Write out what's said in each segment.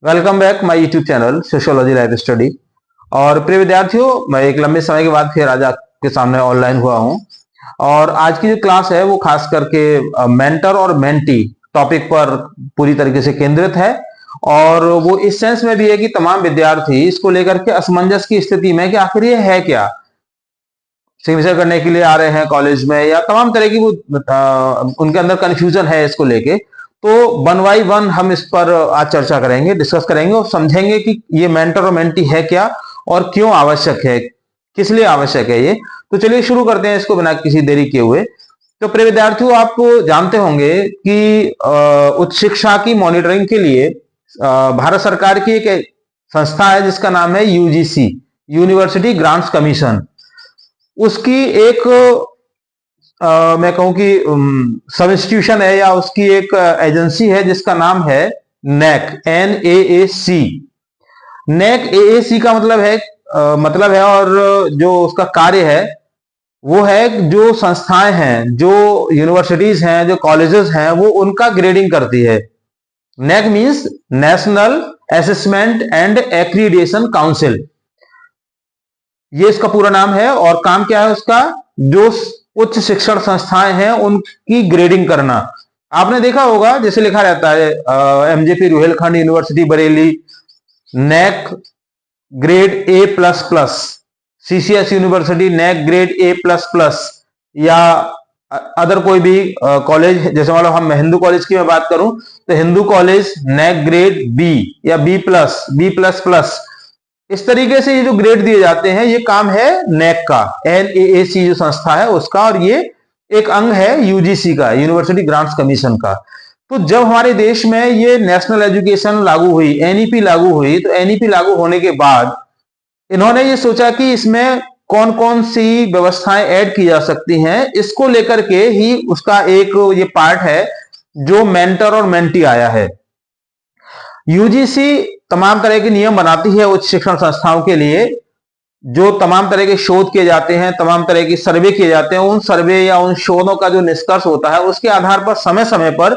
Welcome back my YouTube channel sociology life study. और प्रिय विद्यार्थियों, मैं एक लंबे समय के बाद फिर आज आपके सामने ऑनलाइन हुआ हूं। और आज की जो क्लास है वो खास करके मेंटर और मेंटी टॉपिक पर पूरी तरीके से केंद्रित है। और वो इस सेंस में भी है कि तमाम विद्यार्थी इसको लेकर के असमंजस की स्थिति में कि आखिर ये है क्या, सिग्नेचर करने के लिए आ रहे हैं कॉलेज में या तमाम तरह की वो उनके अंदर कंफ्यूजन है इसको लेके। तो वन बाई वन हम इस पर आज चर्चा करेंगे, डिस्कस करेंगे और समझेंगे कि ये मेंटर और मेंटी है क्या और क्यों आवश्यक है, किस लिए आवश्यक है ये। तो चलिए शुरू करते हैं इसको बिना किसी देरी किए हुए। तो प्रिय विद्यार्थियों, आप जानते होंगे कि उच्च शिक्षा की मॉनिटरिंग के लिए भारत सरकार की एक संस्था है जिसका नाम है यूजीसी, यूनिवर्सिटी ग्रांट्स कमीशन। उसकी एक मैं कहूं कि सब इंस्टीट्यूशन है या उसकी एक एजेंसी है जिसका नाम है नैक, NAAC। नैक AAC का मतलब है और जो उसका कार्य है वो है जो संस्थाएं हैं, जो यूनिवर्सिटीज हैं, जो कॉलेजेस हैं, वो उनका ग्रेडिंग करती है। NAAC means national assessment and accreditation council, ये इसका पूरा नाम है। और काम क्या है उसका, जो उच्च शिक्षण संस्थाएं हैं उनकी ग्रेडिंग करना। आपने देखा होगा जैसे लिखा रहता है MJP Rohilkhand university Bareilly NAAC grade A++, CCS university NAAC grade A++, या अदर कोई भी कॉलेज, जैसे मान लो हम हिंदू कॉलेज की मैं बात करूं तो Hindu college NAAC grade B या B++। इस तरीके से ये जो ग्रेड दिए जाते हैं ये काम है नैक का, NAAC जो संस्था है उसका, और ये एक अंग है UGC का, यूनिवर्सिटी ग्रांट्स कमीशन का। तो जब हमारे देश में ये नेशनल एजुकेशन लागू हुई, NEP लागू हुई, तो NEP लागू होने के बाद इन्होंने ये सोचा कि इसमें कौन कौन सी व्यवस्थाएं ऐड की जा सकती हैं, इसको लेकर के ही उसका एक ये पार्ट है जो मेंटर और मेंटी आया है। यूजीसी तमाम तरह के नियम बनाती है उच्च शिक्षण संस्थाओं के लिए, जो तमाम तरह के शोध किए जाते हैं, तमाम तरह की सर्वे किए जाते हैं। उन सर्वे या उन शोधों का जो निष्कर्ष होता है उसके आधार पर समय समय पर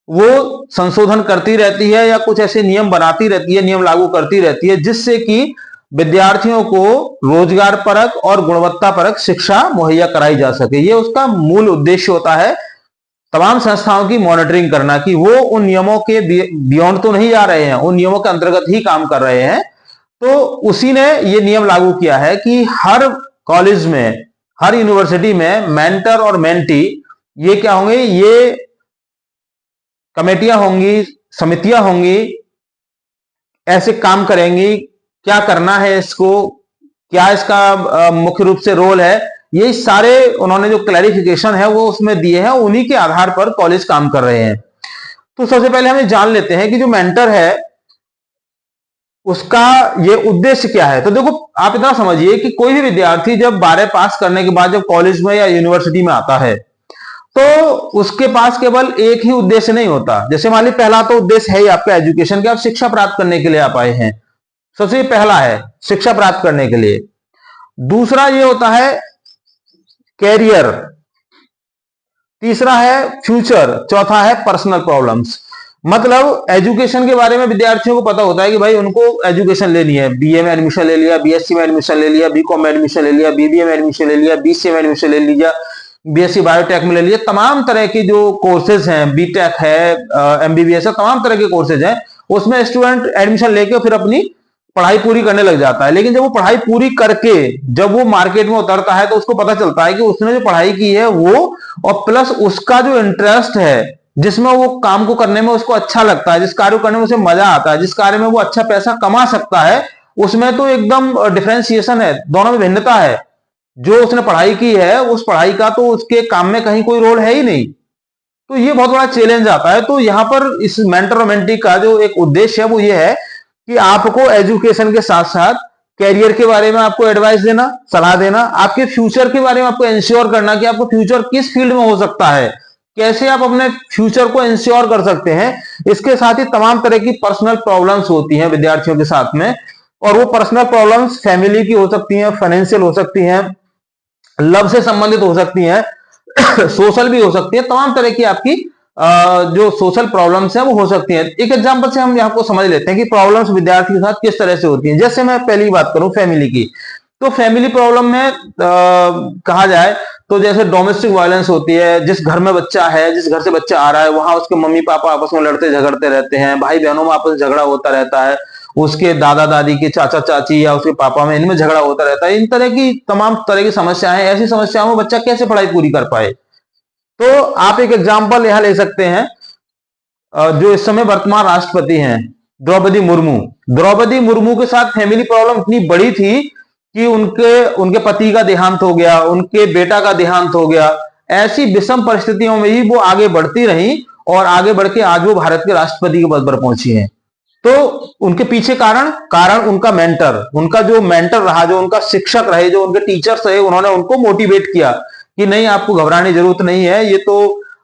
वो संशोधन करती रहती है या कुछ ऐसे नियम बनाती रहती है, नियम लागू करती रहती है, जिससे कि विद्यार्थियों को रोजगार परक और गुणवत्ता परक शिक्षा मुहैया कराई जा सके। ये उसका मूल उद्देश्य होता है, तमाम संस्थाओं की मॉनिटरिंग करना कि वो उन नियमों के बियॉन्ड तो नहीं जा रहे हैं, उन नियमों के अंतर्गत ही काम कर रहे हैं। तो उसी ने ये नियम लागू किया है कि हर कॉलेज में, हर यूनिवर्सिटी में मेंटर और मेंटी ये क्या होंगे, ये कमेटियां होंगी, समितियां होंगी, ऐसे काम करेंगी। क्या करना है इसको, क्या इसका मुख्य रूप से रोल है, ये सारे उन्होंने जो क्लैरिफिकेशन है वो उसमें दिए हैं, उन्हीं के आधार पर कॉलेज काम कर रहे हैं। तो सबसे पहले हमें जान लेते हैं कि जो मेंटर है उसका ये उद्देश्य क्या है। तो देखो, आप इतना समझिए कि कोई भी विद्यार्थी जब 12 पास करने के बाद जब कॉलेज में या यूनिवर्सिटी में आता है तो उसके पास केवल एक ही उद्देश्य नहीं होता। जैसे मान लीजिए पहला तो उद्देश्य है ही आपका एजुकेशन के, आप शिक्षा प्राप्त करने के लिए आप आए हैं, सबसे पहला है शिक्षा प्राप्त करने के लिए। दूसरा ये होता है कैरियर, तीसरा है फ्यूचर, चौथा है पर्सनल प्रॉब्लम्स। मतलब एजुकेशन के बारे में विद्यार्थियों को पता होता है कि भाई उनको एजुकेशन लेनी है, BA में एडमिशन ले लिया, BSc में एडमिशन ले लिया, BCom में एडमिशन ले लिया, BBA में एडमिशन ले लिया, BCA में एडमिशन ले लिया, BSc बायोटेक में ले लिया। तमाम तरह के जो कोर्सेज हैं, BTech है, MBBS है, तमाम तरह के कोर्सेज हैं, उसमें स्टूडेंट एडमिशन लेके फिर अपनी पढ़ाई पूरी करने लग जाता है। लेकिन जब वो पढ़ाई पूरी करके जब वो मार्केट में उतरता है तो उसको पता चलता है कि उसने जो पढ़ाई की है वो, और प्लस उसका जो इंटरेस्ट है, जिसमें वो काम को करने में उसको अच्छा लगता है, जिस कार्य को करने में उसे मजा आता है, जिस कार्य में वो अच्छा पैसा कमा सकता है, उसमें तो एकदम डिफरेंशिएशन है, दोनों में भिन्नता है। जो उसने पढ़ाई की है उस पढ़ाई का तो उसके काम में कहीं कोई रोल है ही नहीं। तो ये बहुत बड़ा चैलेंज आता है। तो यहां पर इस मेंटर और मेंटी का जो एक उद्देश्य है वो ये है कि आपको एजुकेशन के साथ साथ कैरियर के बारे में आपको एडवाइस देना, सलाह देना, आपके फ्यूचर के बारे में आपको इंश्योर करना कि आपको फ्यूचर किस फील्ड में हो सकता है, कैसे आप अपने फ्यूचर को इंश्योर कर सकते हैं। इसके साथ ही तमाम तरह की पर्सनल प्रॉब्लम्स होती हैं विद्यार्थियों के साथ में, और वो पर्सनल प्रॉब्लम्स फैमिली की हो सकती हैं, फाइनेंशियल हो सकती हैं, लव से संबंधित हो सकती हैं, सोशल भी हो सकती है, तमाम तरह की आपकी जो सोशल प्रॉब्लम्स हैं वो हो सकती हैं। एक एग्जांपल से हम यहाँ को समझ लेते हैं कि प्रॉब्लम्स विद्यार्थी के साथ किस तरह से होती हैं। जैसे मैं पहली बात करूं फैमिली की, तो फैमिली प्रॉब्लम में कहा जाए तो जैसे डोमेस्टिक वायलेंस होती है, जिस घर में बच्चा है, जिस घर से बच्चा आ रहा है, वहां उसके मम्मी पापा आपस में लड़ते झगड़ते रहते हैं, भाई बहनों में आपस में झगड़ा होता रहता है, उसके दादा दादी के चाचा चाची या उसके पापा में इनमें झगड़ा होता रहता है। इन तरह की तमाम तरह की समस्याएं, ऐसी समस्याओं में बच्चा कैसे पढ़ाई पूरी कर पाए। तो आप एक एग्जाम्पल यहां ले सकते हैं, जो इस समय वर्तमान राष्ट्रपति हैं द्रौपदी मुर्मू। द्रौपदी मुर्मू के साथ फैमिली प्रॉब्लम इतनी बड़ी थी कि उनके उनके पति का देहांत हो गया, उनके बेटा का देहांत हो गया। ऐसी विषम परिस्थितियों में ही वो आगे बढ़ती रही और आगे बढ़ के आज वो भारत के राष्ट्रपति के पद पर पहुंची हैं। तो उनके पीछे कारण उनका मेंटर, उनका जो मेंटर रहा, जो उनका शिक्षक रहे, जो उनके टीचर्स रहे, उन्होंने उनको मोटिवेट किया कि नहीं, आपको घबराने की जरूरत नहीं है, ये तो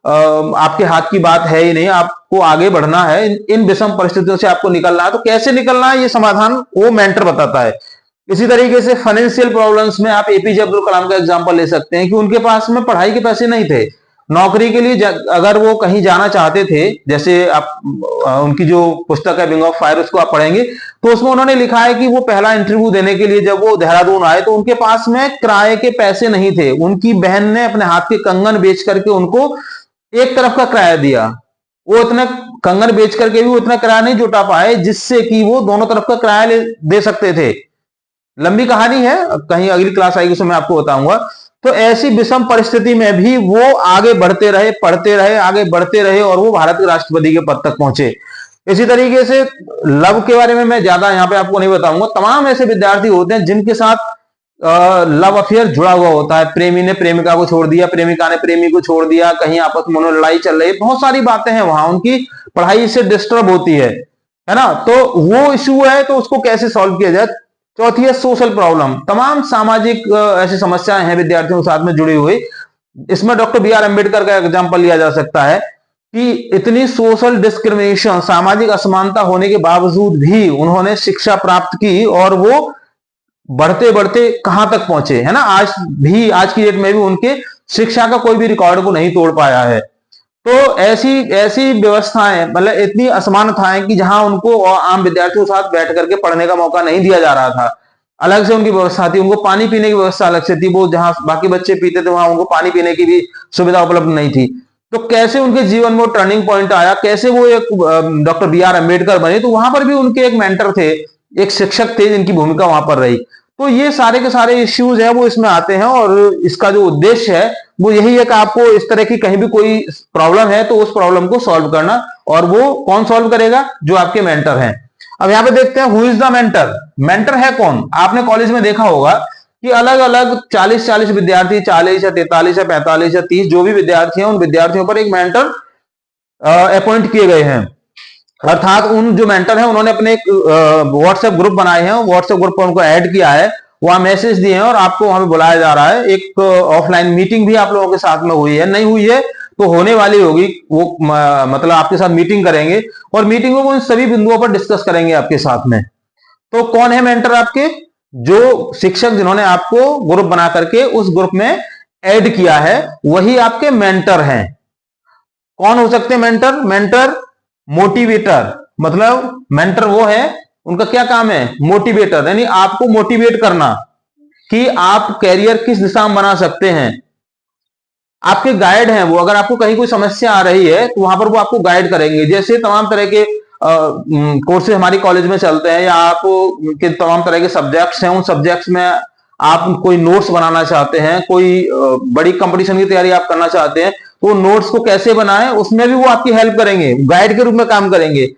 आपके हाथ की बात है ही नहीं, आपको आगे बढ़ना है, इन विषम परिस्थितियों से आपको निकलना है। तो कैसे निकलना है ये समाधान वो मेंटर बताता है। इसी तरीके से फाइनेंशियल प्रॉब्लम्स में आप एपीजे अब्दुल कलाम का एग्जांपल ले सकते हैं कि उनके पास में पढ़ाई के पैसे नहीं थे। नौकरी के लिए अगर वो कहीं जाना चाहते थे, जैसे आप उनकी जो पुस्तक है विंग ऑफ फायर उसको आप पढ़ेंगे तो उसमें उन्होंने लिखा है कि वो पहला इंटरव्यू देने के लिए जब वो देहरादून आए तो उनके पास में किराए के पैसे नहीं थे। उनकी बहन ने अपने हाथ के कंगन बेच करके उनको एक तरफ का किराया दिया। वो इतना कंगन बेच करके भी वो इतना किराया नहीं जुटा पाए जिससे कि वो दोनों तरफ का किराया दे सकते थे। लंबी कहानी है, कहीं अगली क्लास आएगी उसमें मैं आपको बताऊंगा। तो ऐसी विषम परिस्थिति में भी वो आगे बढ़ते रहे, पढ़ते रहे, आगे बढ़ते रहे और वो भारत के राष्ट्रपति के पद तक पहुंचे। इसी तरीके से लव के बारे में मैं ज्यादा यहाँ पे आपको नहीं बताऊंगा। तमाम ऐसे विद्यार्थी होते हैं जिनके साथ लव अफेयर जुड़ा हुआ होता है। प्रेमी ने प्रेमिका को छोड़ दिया, प्रेमिका ने प्रेमी को छोड़ दिया, कहीं आपस में लड़ाई चल रही है, बहुत सारी बातें हैं वहां, उनकी पढ़ाई से डिस्टर्ब होती है ना। तो वो इश्यू है, तो उसको कैसे सॉल्व किया जाए। चौथी है सोशल प्रॉब्लम। तमाम सामाजिक ऐसी समस्याएं हैं विद्यार्थियों के साथ में जुड़ी हुई। इसमें डॉक्टर बी आर अम्बेडकर का एग्जाम्पल लिया जा सकता है कि इतनी सोशल डिस्क्रिमिनेशन, सामाजिक असमानता होने के बावजूद भी उन्होंने शिक्षा प्राप्त की और वो बढ़ते बढ़ते कहां तक पहुंचे, है ना। आज की डेट में भी उनके शिक्षा का कोई भी रिकॉर्ड को नहीं तोड़ पाया है। तो ऐसी ऐसी व्यवस्थाएं, मतलब इतनी असमानताएं कि जहां उनको आम विद्यार्थियों के साथ बैठ करके पढ़ने का मौका नहीं दिया जा रहा था। अलग से उनकी व्यवस्था थी, उनको पानी पीने की व्यवस्था अलग से थी। वो जहां बाकी बच्चे पीते थे वहां उनको पानी पीने की भी सुविधा उपलब्ध नहीं थी। तो कैसे उनके जीवन में टर्निंग पॉइंट आया, कैसे वो एक डॉक्टर बी आर अम्बेडकर बने, तो वहां पर भी उनके एक मेंटर थे, एक शिक्षक थे जिनकी भूमिका वहां पर रही। तो ये सारे के सारे इश्यूज है वो इसमें आते हैं और इसका जो उद्देश्य है वो यही है कि आपको इस तरह की कहीं भी कोई प्रॉब्लम है तो उस प्रॉब्लम को सॉल्व करना। और वो कौन सॉल्व करेगा? जो आपके मेंटर हैं। अब यहाँ पे देखते हैं who is the mentor. Mentor है कौन? आपने कॉलेज में देखा होगा कि अलग अलग 40 विद्यार्थी, 40 या 43 या 45 या 30 जो भी विद्यार्थी हैं, उन विद्यार्थियों पर एक मेंटर अपॉइंट किए गए हैं। अर्थात उन जो मेंटर हैं उन्होंने अपने एक व्हाट्सएप ग्रुप बनाए हैं, व्हाट्सएप ग्रुप पर उनको ऐड किया है, वहां मैसेज दिए हैं और आपको वहां पे बुलाया जा रहा है। एक ऑफलाइन मीटिंग भी आप लोगों के साथ में हुई है, नहीं हुई है तो होने वाली होगी। वो मतलब आपके साथ मीटिंग करेंगे और मीटिंग में वो इन सभी बिंदुओं पर डिस्कस करेंगे आपके साथ में। तो कौन है मेंटर आपके? जो शिक्षक जिन्होंने आपको ग्रुप बना करके उस ग्रुप में ऐड किया है वही आपके मेंटर हैं। कौन हो सकते हैं मेंटर? मेंटर मोटिवेटर, मतलब मेंटर वो है, उनका क्या काम है? मोटिवेटर, यानी आपको मोटिवेट करना कि आप कैरियर किस दिशा में बना सकते हैं। आपके गाइड हैं वो, अगर आपको कहीं कोई समस्या आ रही है तो वहां पर वो आपको गाइड करेंगे। जैसे तमाम तरह के कोर्सेज हमारी कॉलेज में चलते हैं या आप के तमाम तरह के सब्जेक्ट्स हैं, उन सब्जेक्ट्स में आप कोई नोट्स बनाना चाहते हैं, कोई बड़ी कंपटीशन की तैयारी आप करना चाहते हैं, तो नोट्स को कैसे बनाएं उसमें भी वो आपकी हेल्प करेंगे, गाइड के रूप में काम करेंगे।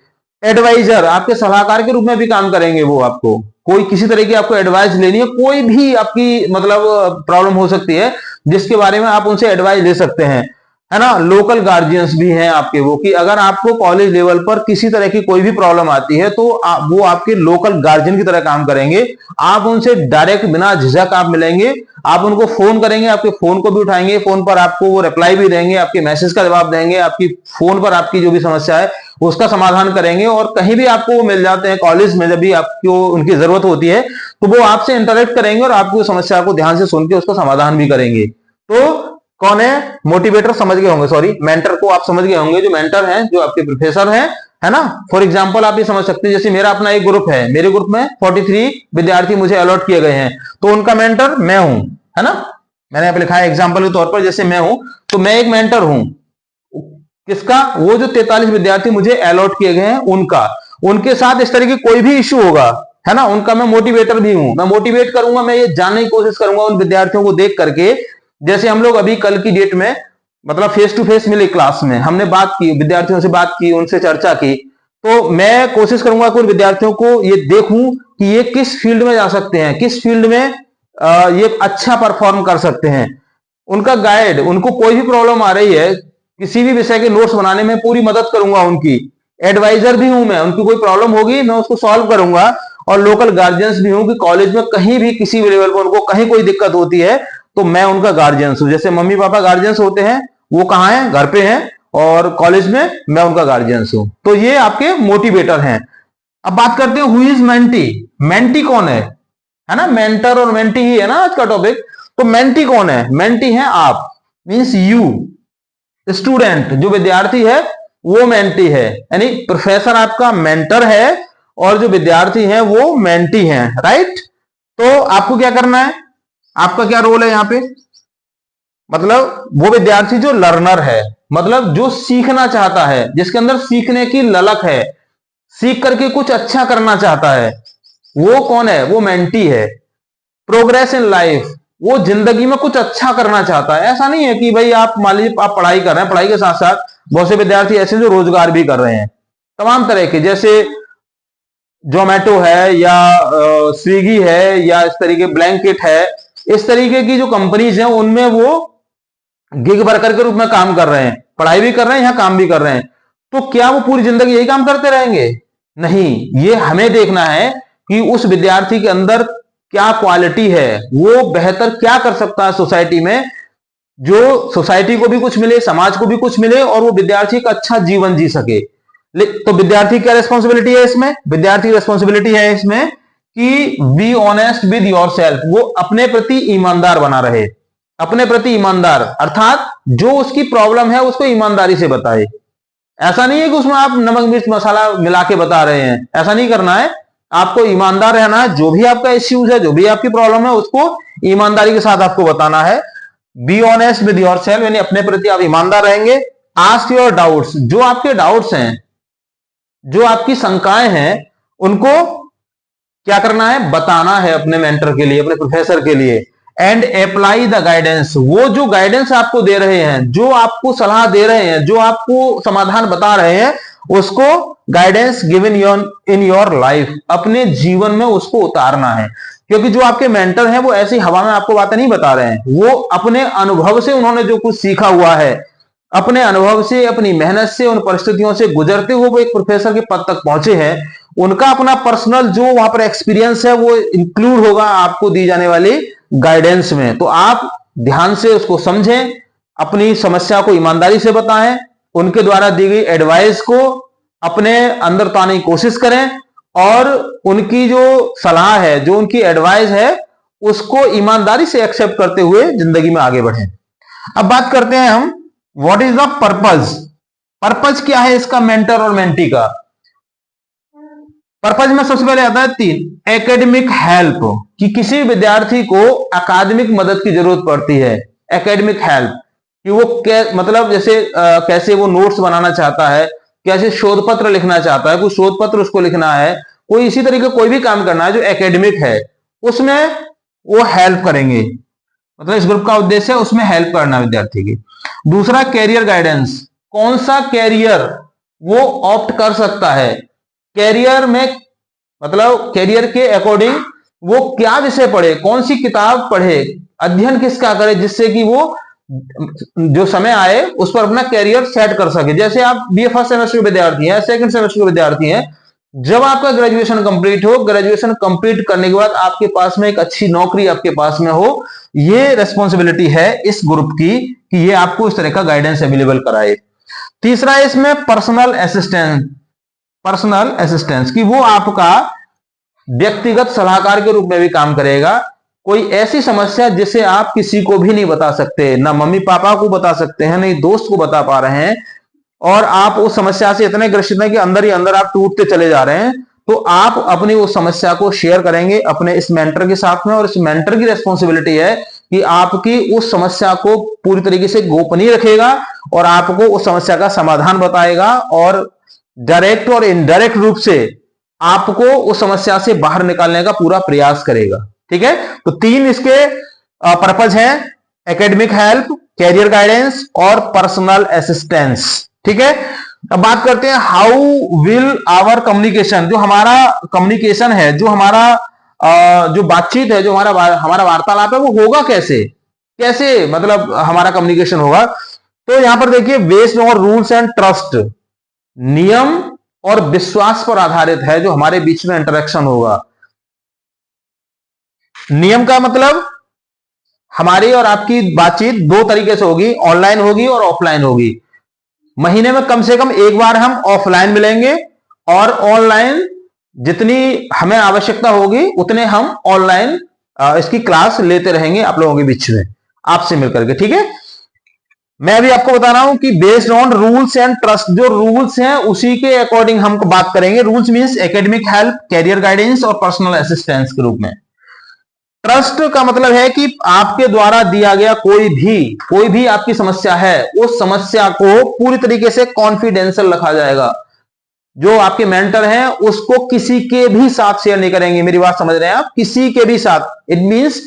एडवाइजर, आपके सलाहकार के रूप में भी काम करेंगे वो। आपको कोई किसी तरह की आपको एडवाइस लेनी है, कोई भी आपकी मतलब प्रॉब्लम हो सकती है जिसके बारे में आप उनसे एडवाइस ले सकते हैं, है ना। लोकल गार्जियंस भी हैं आपके वो, कि अगर आपको कॉलेज लेवल पर किसी तरह की कोई भी प्रॉब्लम आती है तो वो आपके लोकल गार्जियन की तरह काम करेंगे। आप उनसे डायरेक्ट बिना झिझक आप मिलेंगे, आप उनको फोन करेंगे, आपके फोन को भी उठाएंगे, फोन पर आपको वो रिप्लाई भी देंगे, आपके मैसेज का जवाब देंगे, आपकी फोन पर आपकी जो भी समस्या है उसका समाधान करेंगे। और कहीं भी आपको वो मिल जाते हैं कॉलेज में, जब भी आपको उनकी जरूरत होती है तो वो आपसे इंटरेक्ट करेंगे और आपकी समस्या को ध्यान से सुन के उसका समाधान भी करेंगे। तो कौन है मोटिवेटर, समझ गए होंगे, सॉरी मेंटर को आप समझ गए होंगे। जो मेंटर हैं, जो आपके प्रोफेसर हैं, है ना। फॉर एग्जांपल आप ये समझ सकते हैं, जैसे मेरा अपना एक ग्रुप है, मेरे ग्रुप में 43 विद्यार्थी मुझे अलॉट किए गए हैं, तो उनका मेंटर मैं हूं, है ना। मैंने यहाँ पे लिखा है एग्जाम्पल के तौर पर, जैसे मैं हूं तो मैं एक मेंटर हूं किसका, वो जो 43 विद्यार्थी मुझे अलॉट किए गए हैं उनका। उनके साथ इस तरह की कोई भी इश्यू होगा, है ना, उनका मैं मोटिवेटर भी हूं। मैं मोटिवेट करूंगा, मैं ये जानने की कोशिश करूंगा उन विद्यार्थियों को देख करके, जैसे हम लोग अभी कल की डेट में मतलब फेस टू फेस मिले क्लास में, हमने बात की, विद्यार्थियों से बात की, उनसे चर्चा की, तो मैं कोशिश करूंगा कि उन विद्यार्थियों को ये देखूं कि ये किस फील्ड में जा सकते हैं, किस फील्ड में ये अच्छा परफॉर्म कर सकते हैं। उनका गाइड, उनको कोई भी प्रॉब्लम आ रही है किसी भी विषय के नोट्स बनाने में पूरी मदद करूंगा, उनकी एडवाइजर भी हूं मैं, उनकी कोई प्रॉब्लम होगी मैं उसको सॉल्व करूंगा। और लोकल गार्जियंस भी हूं कि कॉलेज में कहीं भी किसी भी लेवल पर उनको कहीं कोई दिक्कत होती है तो मैं उनका गार्जियंस हूं। जैसे मम्मी पापा गार्जियंस होते हैं, वो कहाँ हैं, घर पे हैं, और कॉलेज में मैं उनका गार्जियंस हूं। तो ये आपके मोटिवेटर हैं। अब बात करते हैं हु इज मेंटी। मेंटी कौन है ना, मेंटर और मेंटी ही है ना आज का टॉपिक। तो मेंटी कौन है, मेंटी है आप, मींस यू, स्टूडेंट जो विद्यार्थी है वो मेंटी है, यानी प्रोफेसर आपका मेंटर है और जो विद्यार्थी हैं वो मेंटी हैं, राइट। तो आपको क्या करना है, आपका क्या रोल है यहां पे, मतलब वो विद्यार्थी जो लर्नर है, मतलब जो सीखना चाहता है, जिसके अंदर सीखने की ललक है, सीख करके कुछ अच्छा करना चाहता है, वो कौन है, वो मेंटी है। प्रोग्रेस इन लाइफ, वो जिंदगी में कुछ अच्छा करना चाहता है। ऐसा नहीं है कि भाई आप मान लीजिए आप पढ़ाई कर रहे हैं, पढ़ाई के साथ साथ बहुत से विद्यार्थी ऐसे जो रोजगार भी कर रहे हैं तमाम तरह के, जैसे जोमेटो है या स्विगी है या इस तरीके ब्लैंकेट है, इस तरीके की जो कंपनीज हैं उनमें वो गिग वर्कर के रूप में काम कर रहे हैं, पढ़ाई भी कर रहे हैं, यहाँ काम भी कर रहे हैं। तो क्या वो पूरी जिंदगी यही काम करते रहेंगे, नहीं। ये हमें देखना है कि उस विद्यार्थी के अंदर क्या क्वालिटी है, वो बेहतर क्या कर सकता है सोसाइटी में, जो सोसाइटी को भी कुछ मिले, समाज को भी कुछ मिले, और वो विद्यार्थी एक अच्छा जीवन जी सके। तो विद्यार्थी क्या रिस्पॉन्सिबिलिटी है इसमें, विद्यार्थी रिस्पॉन्सिबिलिटी है इसमें कि be honest with your self, वो अपने प्रति ईमानदार बना रहे, अपने प्रति ईमानदार, अर्थात जो उसकी प्रॉब्लम है उसको ईमानदारी से बताए। ऐसा नहीं है कि उसमें आप नमक मिर्च मसाला मिला के बता रहे हैं, ऐसा नहीं करना है। आपको ईमानदार रहना है, जो भी आपका इश्यूज है, जो भी आपकी प्रॉब्लम है, उसको ईमानदारी के साथ आपको बताना है। Be honest with your self, यानी अपने प्रति आप ईमानदार रहेंगे। आस्क योर डाउट्स, जो आपके डाउट्स हैं, जो आपकी शंकाएं हैं, उनको क्या करना है, बताना है अपने मेंटर के लिए, अपने प्रोफेसर के लिए। एंड अप्लाई द गाइडेंस, वो जो गाइडेंस आपको दे रहे हैं, जो आपको सलाह दे रहे हैं, जो आपको समाधान बता रहे हैं, उसको guidance given in your life, अपने जीवन में उसको उतारना है। क्योंकि जो आपके मेंटर हैं वो ऐसी हवा में आपको बातें नहीं बता रहे हैं, वो अपने अनुभव से, उन्होंने जो कुछ सीखा हुआ है, अपने अनुभव से, अपनी मेहनत से, उन परिस्थितियों से गुजरते हुए वो एक प्रोफेसर के पद तक पहुंचे हैं। उनका अपना पर्सनल जो वहां पर एक्सपीरियंस है वो इंक्लूड होगा आपको दी जाने वाली गाइडेंस में। तो आप ध्यान से उसको समझें, अपनी समस्या को ईमानदारी से बताएं, उनके द्वारा दी गई एडवाइस को अपने अंदर उतारने की कोशिश करें, और उनकी जो सलाह है, जो उनकी एडवाइस है, उसको ईमानदारी से एक्सेप्ट करते हुए जिंदगी में आगे बढ़ें। अब बात करते हैं हम what is the purpose. Purpose क्या है इसका, मेंटर और मेंटी का। पर्पज में सबसे पहले आता है 3, एकेडमिक हेल्प, कि किसी विद्यार्थी को अकादमिक मदद की जरूरत पड़ती है। एकेडमिक हेल्प कि वो मतलब जैसे कैसे वो नोट्स बनाना चाहता है, कैसे शोध पत्र लिखना चाहता है, कोई शोध पत्र उसको लिखना है, कोई इसी तरीके कोई भी काम करना है जो एकेडमिक है, उसमें वो हेल्प करेंगे। मतलब इस ग्रुप का उद्देश्य है उसमें हेल्प करना विद्यार्थी की। दूसरा कैरियर गाइडेंस, कौन सा कैरियर वो ऑप्ट कर सकता है, कैरियर में मतलब कैरियर के अकॉर्डिंग वो क्या विषय पढ़े, कौन सी किताब पढ़े, अध्ययन किसका करे, जिससे कि वो जो समय आए उस पर अपना कैरियर सेट कर सके। जैसे आप बीए फर्स्ट सेमेस्टर के विद्यार्थी हैं, सेकंड सेमेस्टर के विद्यार्थी हैं, जब आपका ग्रेजुएशन कंप्लीट हो, ग्रेजुएशन कंप्लीट करने के बाद आपके पास में एक अच्छी नौकरी आपके पास में हो, ये रेस्पॉन्सिबिलिटी है इस ग्रुप की कि ये आपको इस तरह का गाइडेंस अवेलेबल कराए। तीसरा है इसमें पर्सनल असिस्टेंस, पर्सनल असिस्टेंस कि वो आपका व्यक्तिगत सलाहकार के रूप में भी काम करेगा, कोई ऐसी समस्या जिसे आप किसी को भी नहीं बता सकते, ना मम्मी पापा को बता सकते हैं, नहीं दोस्त को बता पा रहे हैं, और आप उस समस्या से इतने ग्रसित हैं कि अंदर ही अंदर आप टूटते चले जा रहे हैं, तो आप अपनी उस समस्या को शेयर करेंगे अपने इस मेंटर के साथ में, और इस मेंटर की रिस्पॉन्सिबिलिटी है कि आपकी उस समस्या को पूरी तरीके से गोपनीय रखेगा और आपको उस समस्या का समाधान बताएगा, और डायरेक्ट और इनडायरेक्ट रूप से आपको उस समस्या से बाहर निकालने का पूरा प्रयास करेगा। ठीक है, तो 3 इसके पर्पज हैं, एकेडमिक हेल्प, कैरियर गाइडेंस और पर्सनल असिस्टेंस। ठीक है, अब बात करते हैं हाउ विल आवर कम्युनिकेशन, जो हमारा कम्युनिकेशन है, जो हमारा जो बातचीत है, जो हमारा वार्तालाप है, वो होगा कैसे, कैसे मतलब हमारा कम्युनिकेशन होगा। तो यहां पर देखिए, based on rules and trust, नियम और विश्वास पर आधारित है जो हमारे बीच में इंटरेक्शन होगा। नियम का मतलब हमारी और आपकी बातचीत 2 तरीके से होगी, ऑनलाइन होगी और ऑफलाइन होगी। महीने में कम से कम एक बार हम ऑफलाइन मिलेंगे, और ऑनलाइन जितनी हमें आवश्यकता होगी उतने हम ऑनलाइन इसकी क्लास लेते रहेंगे आप लोगों के बीच में, आपसे मिलकर के। ठीक है, मैं अभी आपको बता रहा हूं कि based on rules and trust, जो रूल्स हैं उसी के अकॉर्डिंग हम बात करेंगे। Rules means academic help, career guidance और पर्सनल असिस्टेंस के रूप में। ट्रस्ट का मतलब है कि आपके द्वारा दिया गया कोई भी आपकी समस्या है, उस समस्या को पूरी तरीके से कॉन्फिडेंशियल रखा जाएगा। जो आपके मेंटर हैं उसको किसी के भी साथ शेयर नहीं करेंगे। मेरी बात समझ रहे हैं आप, किसी के भी साथ। इट मींस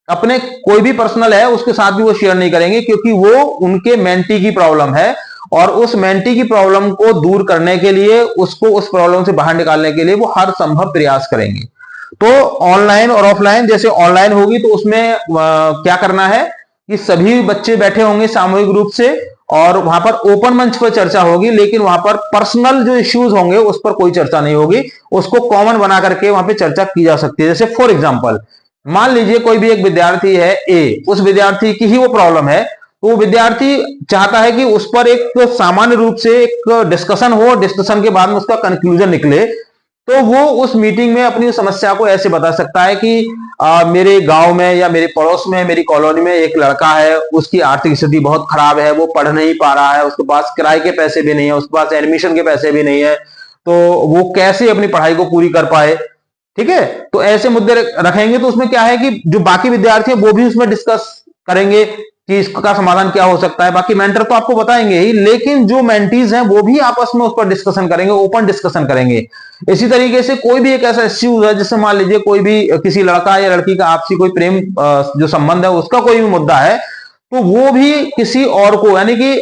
अपने कोई भी पर्सनल है उसके साथ भी वो शेयर नहीं करेंगे, क्योंकि वो उनके मेंटी की प्रॉब्लम है, और उस मेंटी की प्रॉब्लम को दूर करने के लिए, उसको उस प्रॉब्लम से बाहर निकालने के लिए वो हर संभव प्रयास करेंगे। तो ऑनलाइन और ऑफलाइन, जैसे ऑनलाइन होगी तो उसमें क्या करना है कि सभी बच्चे बैठे होंगे सामूहिक रूप से, और वहां पर ओपन मंच पर चर्चा होगी, लेकिन वहां पर पर्सनल जो इश्यूज होंगे उस पर कोई चर्चा नहीं होगी। उसको कॉमन बना करके वहां पे चर्चा की जा सकती है। जैसे फॉर एग्जांपल, मान लीजिए कोई भी एक विद्यार्थी है ए, उस विद्यार्थी की ही वो प्रॉब्लम है, तो विद्यार्थी चाहता है कि उस पर एक सामान्य रूप से एक डिस्कशन हो, डिस्कशन के बाद में उसका कंक्लूजन निकले। तो वो उस मीटिंग में अपनी समस्या को ऐसे बता सकता है कि मेरे गांव में या मेरे पड़ोस में, मेरी कॉलोनी में एक लड़का है, उसकी आर्थिक स्थिति बहुत खराब है, वो पढ़ नहीं पा रहा है, उसके पास किराए के पैसे भी नहीं है, उसके पास एडमिशन के पैसे भी नहीं है, तो वो कैसे अपनी पढ़ाई को पूरी कर पाए। ठीक है, तो ऐसे मुद्दे रखेंगे, तो उसमें क्या है कि जो बाकी विद्यार्थी हैं वो भी उसमें डिस्कस करेंगे कि इसका समाधान क्या हो सकता है। बाकी मेंटर तो आपको बताएंगे ही, लेकिन जो मेंटीज हैं वो भी आपस में उस पर डिस्कशन करेंगे, ओपन डिस्कशन करेंगे। इसी तरीके से कोई भी एक ऐसा इश्यू है, जैसे मान लीजिए कोई भी किसी लड़का या लड़की का आपसी कोई प्रेम जो संबंध है उसका कोई भी मुद्दा है, तो वो भी किसी और को, यानी कि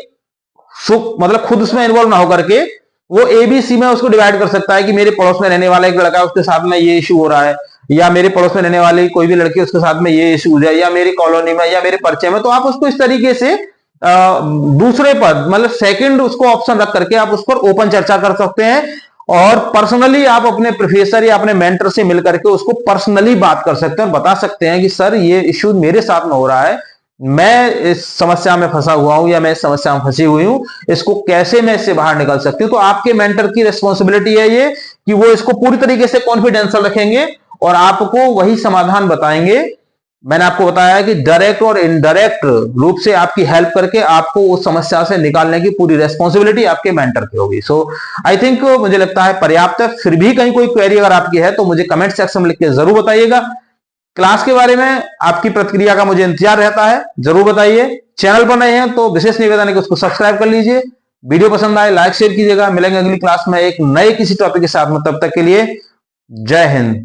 मतलब खुद उसमें इन्वॉल्व ना होकर के वो एबीसी में उसको डिवाइड कर सकता है कि मेरे पड़ोस में रहने वाला एक लड़का है, उसके साथ में ये इश्यू हो रहा है, या मेरे पड़ोस में रहने वाली कोई भी लड़की उसके साथ में ये इश्यूज है, या मेरी कॉलोनी में या मेरे परिचय में। तो आप उसको इस तरीके से दूसरे पर, मतलब सेकंड उसको ऑप्शन रख करके आप उस पर ओपन चर्चा कर सकते हैं, और पर्सनली आप अपने प्रोफेसर या अपने मेंटर से मिलकर के उसको पर्सनली बात कर सकते हैं और बता सकते हैं कि सर ये इश्यू मेरे साथ में हो रहा है, मैं इस समस्या में फंसा हुआ हूं या मैं इस समस्या में फंसी हुई हूं, इसको कैसे मैं इससे बाहर निकल सकती हूं। तो आपके मेंटर की रिस्पॉन्सिबिलिटी है ये कि वो इसको पूरी तरीके से कॉन्फिडेंशियल रखेंगे और आपको वही समाधान बताएंगे। मैंने आपको बताया कि डायरेक्ट और इनडायरेक्ट रूप से आपकी हेल्प करके आपको उस समस्या से निकालने की पूरी रिस्पॉन्सिबिलिटी आपके मेंटर की होगी। सो आई थिंक मुझे लगता है पर्याप्त है। फिर भी कहीं कोई क्वेरी अगर आपकी है तो मुझे कमेंट सेक्शन में लिख के जरूर बताइएगा। क्लास के बारे में आपकी प्रतिक्रिया का मुझे इंतजार रहता है, जरूर बताइए। चैनल पर नए हैं तो विशेष निवेदन है कि उसको सब्सक्राइब कर लीजिए। वीडियो पसंद आए लाइक शेयर कीजिएगा। मिलेंगे अगली क्लास में एक नए किसी टॉपिक के साथ में, तब तक के लिए जय हिंद।